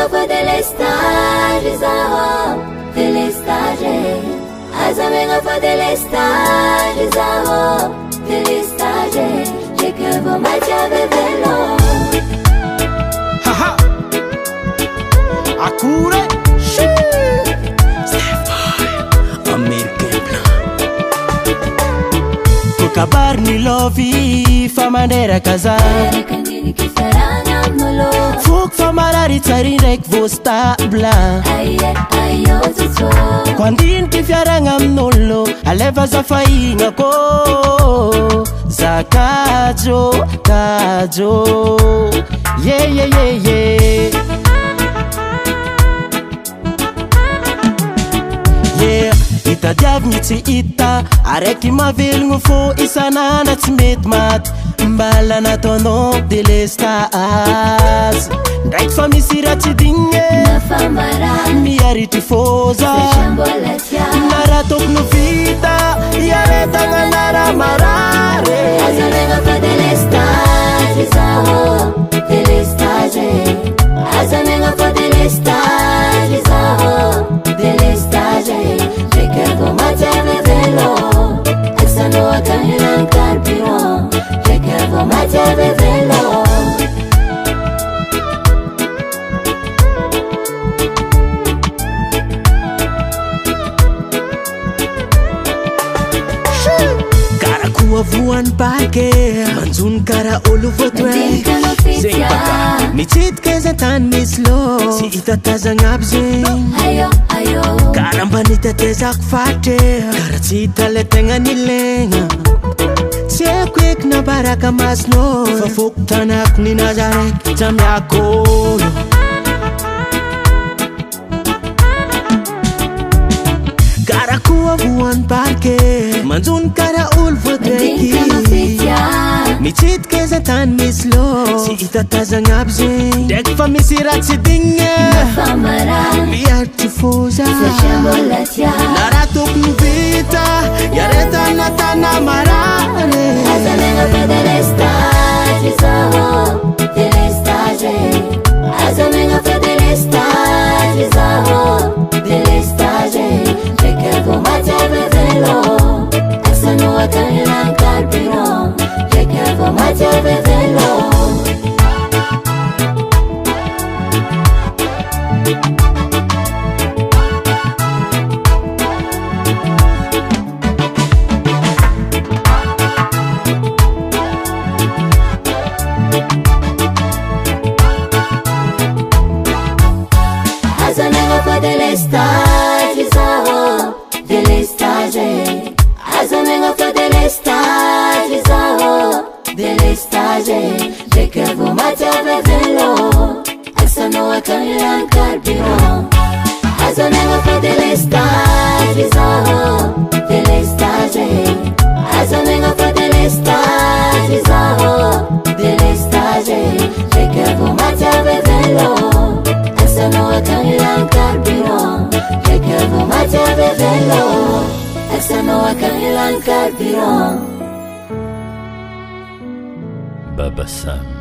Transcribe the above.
menga fa délestage zaho délestage aza menga fa délestage zaho délestage j'ai que vos matchs vélo haha akure kabarni lovi famanderaka za foko famarary tsary ndraiky vo stable ko andiniky fiaragna amin'olo aleva za fahigna kô za kajo kajo yeyeyeye itadiavigny tsy ita araiky mavelogno fô isan'andra tsy mety maty mbala nataonao délestage ndraiky fa misy raha tsy digny miaritry fôza na raha tokony vita iaretagna nara marary azamenga fa délestage zaho délestage azamenga fa délestage zaho délestage vou matar vélo essa não é canhão carpirão já que vou matar vélo cara kua voan parque manzun cara olo votoe mitsitika za tany misy lo tsy hitatazagna aby zegny kara mba nitetezako fatre kara tsy hita le tegna nilegna tsy haiko eky nambaraka masino fa foko tanako ni nazaraiky jamiakolo kara koa voany parke manjony kara olo vodraiky mitsitika za tany misy lo tsy hitatazagna aby zegny ndraiky fa misy raha tsy digny miaritry fôza na raha tokony vita iaretana tana marary azamenga fa délestage zaho délestage azamenga fa délestage zaho délestage j'ai que vou matar vélo essa não é canhão carpirão j'ai que vou matar vélo délestage zaho délestage azamenga fa délestage zaho délestage j'ai que vou matar vélo essa não é canhão carpirão azamenga fa délestage zaho délestage azamenga fa délestage zaho délestage j'ai que vou matar vélo essa não é canhão carpirão j'ai que vou matar vélo essa não é canhão carpirão Baba Sam.